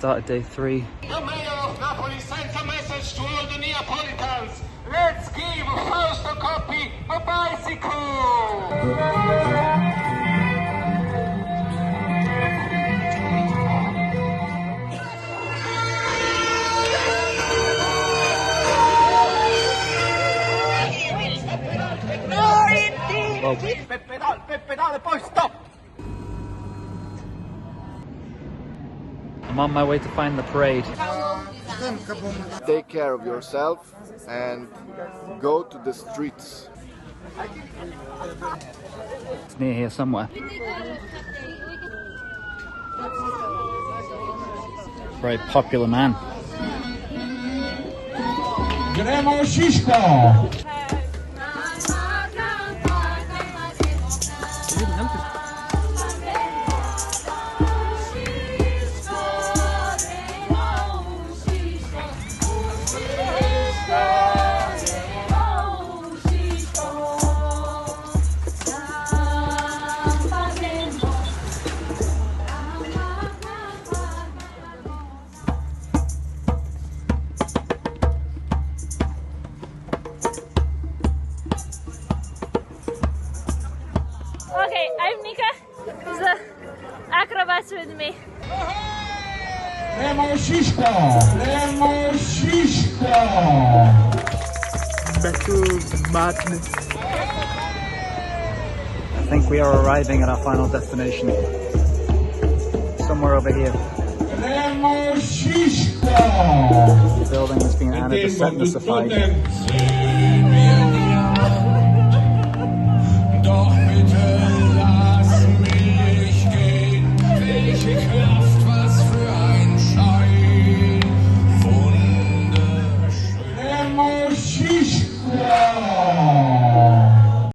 started day 3. The mayor of Napoli sends a message to all the Neapolitans. Let's give Fausto Coppi a bicycle! Pedale, poi stop! I'm on my way to find the parade. Take care of yourself and go to the streets. It's near here somewhere. Very popular man. Gremo Shishko! Okay, I'm Nika. There's the acrobats with me. Gremo Shishko! Gremo Shishko! Back to madness. I think we are arriving at our final destination. Somewhere over here. Gremo Shishko! The building has been Ana Desetnicified. Doch bitte lass mich gehen, welche